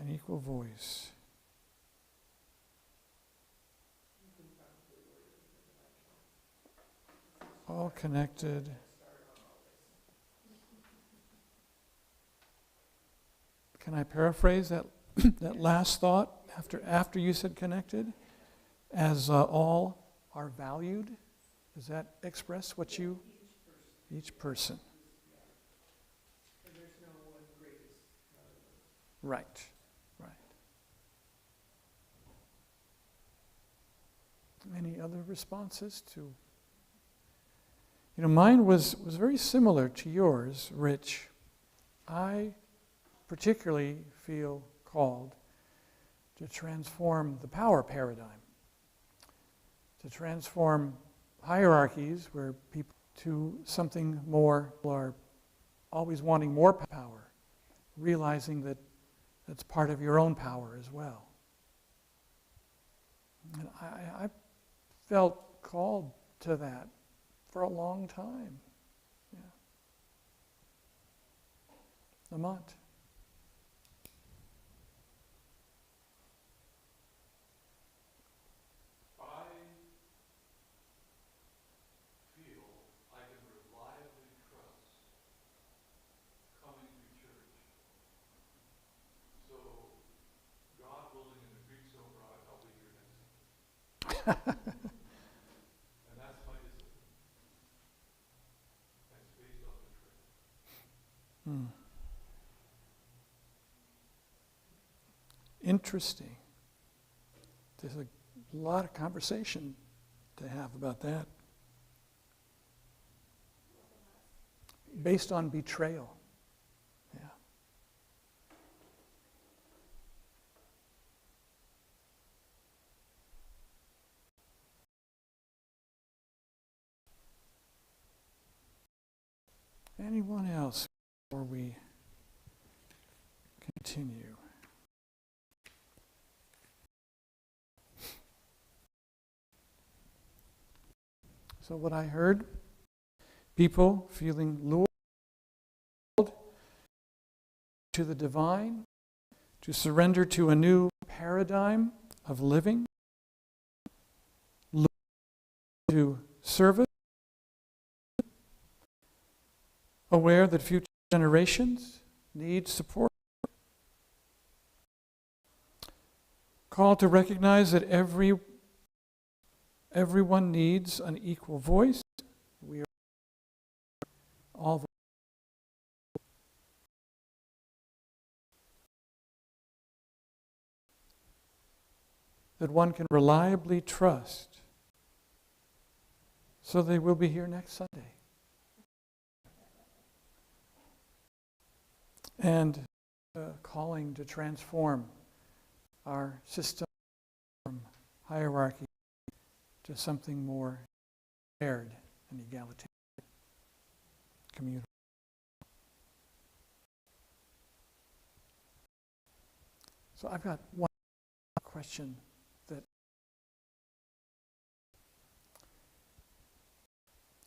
an equal voice. All connected. Can I paraphrase that that last thought after you said connected? As all are valued? Does that express what you... Each person. And there's no one greatest. Right, right. Any other responses to... mine was very similar to yours, Rich. I particularly feel called to transform the power paradigm, to transform hierarchies where people to something more, are always wanting more power, realizing that that's part of your own power as well. And I felt called to that for a long time. Yeah. Lamont. And that's my discipline. That's based on the truth. Interesting. There's a lot of conversation to have about that. Based on betrayal. Yeah. Anyone else before we continue? So what I heard, people feeling lured to the divine, to surrender to a new paradigm of living, to service, aware that future generations need support, call to recognize that everyone needs an equal voice. We are all that one can reliably trust, so they will be here next Sunday. And calling to transform our system from hierarchy to something more shared and egalitarian, communal. So I've got one question that...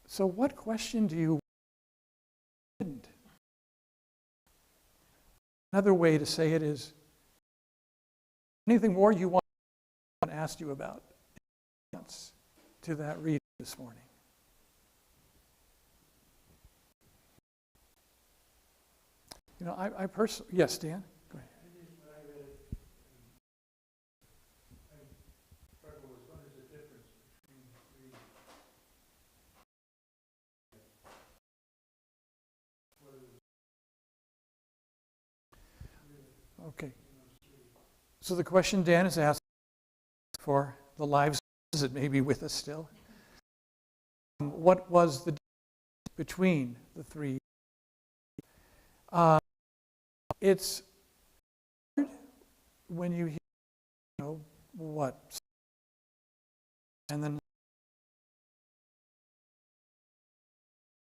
So what question do you... Another way to say it is, anything more you want to ask you about to that reading this morning? I personally... Yes, Dan? Go ahead. When I read it, I struggled with what is the difference between the three. Okay. So the question Dan is asking for the lives that may be with us still. What was the difference between the three? It's hard when you hear, what? And then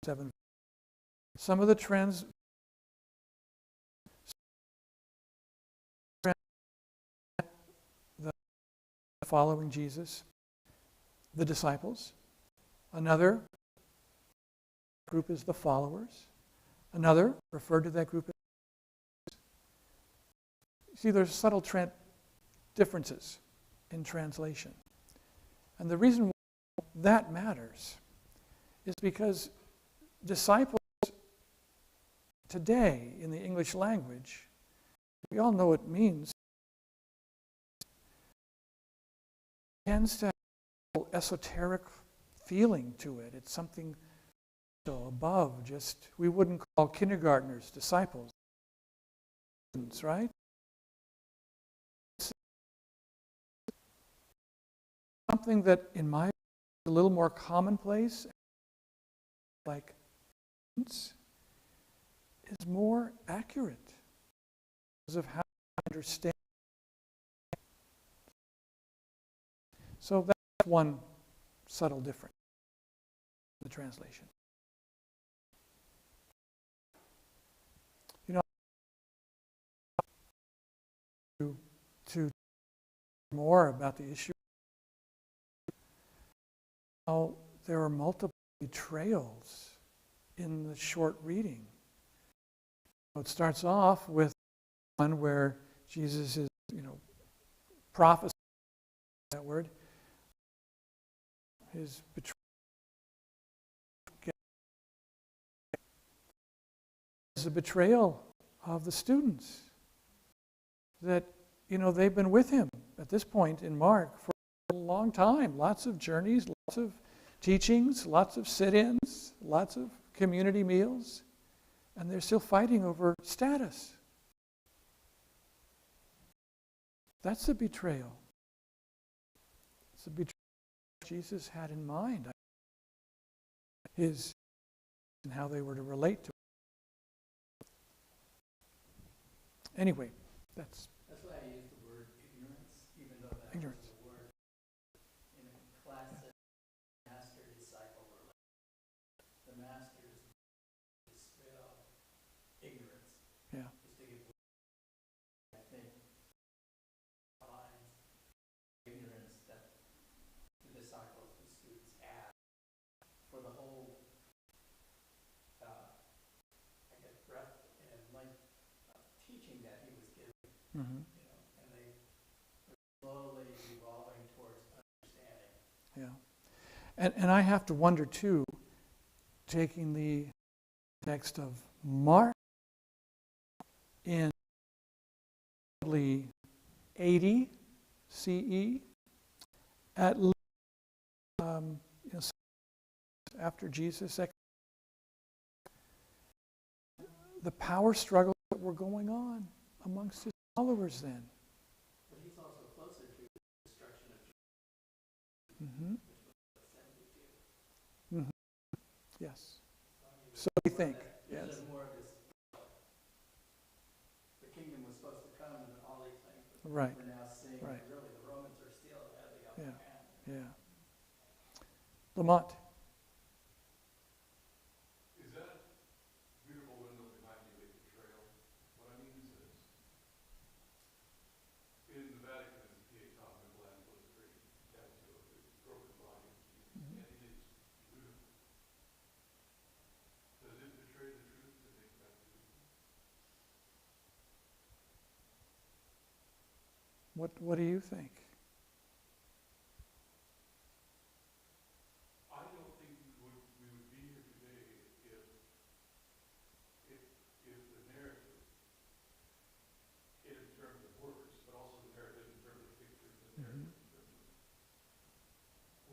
7. Some of the trends following Jesus, the disciples. Another group is the followers. Another referred to that group as... See, there's subtle differences in translation. And the reason why that matters is because disciples today in the English language, we all know it means, tends to have an esoteric feeling to it. It's something so above just, we wouldn't call kindergartners disciples, students, right? It's something that in my opinion is a little more commonplace, like students, is more accurate because of how I understand. So that's one subtle difference in the translation. You know, to more about the issue, how there are multiple betrayals in the short reading. It starts off with one where Jesus is, prophesying, that word, his betrayal. Is a betrayal of the students that, they've been with him at this point in Mark for a long time. Lots of journeys, lots of teachings, lots of sit-ins, lots of community meals. And they're still fighting over status. That's the betrayal. It's the betrayal Jesus had in mind. His and how they were to relate to it. Anyway, that's why I use the word ignorance, even though that ignorance. was a word in a class that master-disciple relationship. The masters dispel ignorance. Yeah. Just to give, I think, lines ignorance that the disciples, the students had for the whole, I guess, breadth and length of teaching that he was giving, Mm-hmm. and they were slowly evolving towards understanding. Yeah. And I have to wonder too, taking the text of Mark in probably 80 CE, at least after Jesus, the power struggles that were going on amongst his followers then. But he's also closer to the destruction of Jerusalem, Mm-hmm. which was 72. Mm-hmm. Yes. So we think. There's Yes. more of this, the kingdom was supposed to come and all these things, but Right. we're now seeing Right. that really the Romans are still have the upper Yeah. hand. Yeah. Lamont. Is that beautiful window behind you a betrayal? What I mean is this. In the Vatican is the Pietà Memorial Tree down to the broken body of Jesus, and it is beautiful. Does it betray the truth to make that beautiful? What do you think? I don't think we would be here today if the narrative, in terms of words, but also the narrative in terms of pictures, the narrative in terms of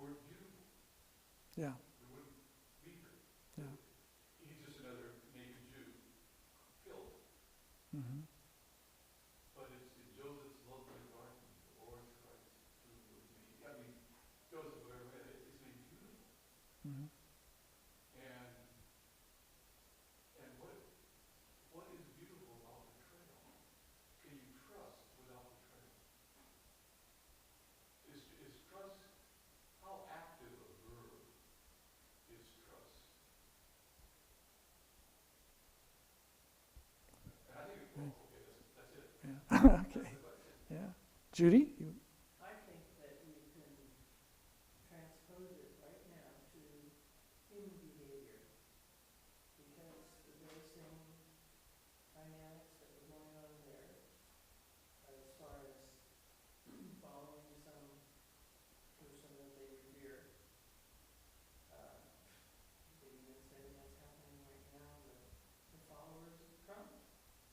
were beautiful. Yeah. We wouldn't be here. Yeah. He's just another naked Jew killed. Mm-hmm. But it's in Joseph's lovely garden, the Lord Christ, who was made. I mean, Joseph, whatever, it's made beautiful. Mm-hmm. And what is beautiful about betrayal? Can you trust without betrayal? Is trust, how active a verb is trust? And I think, well, okay, that's it. Yeah. Okay. That's the question. Yeah. Judy, you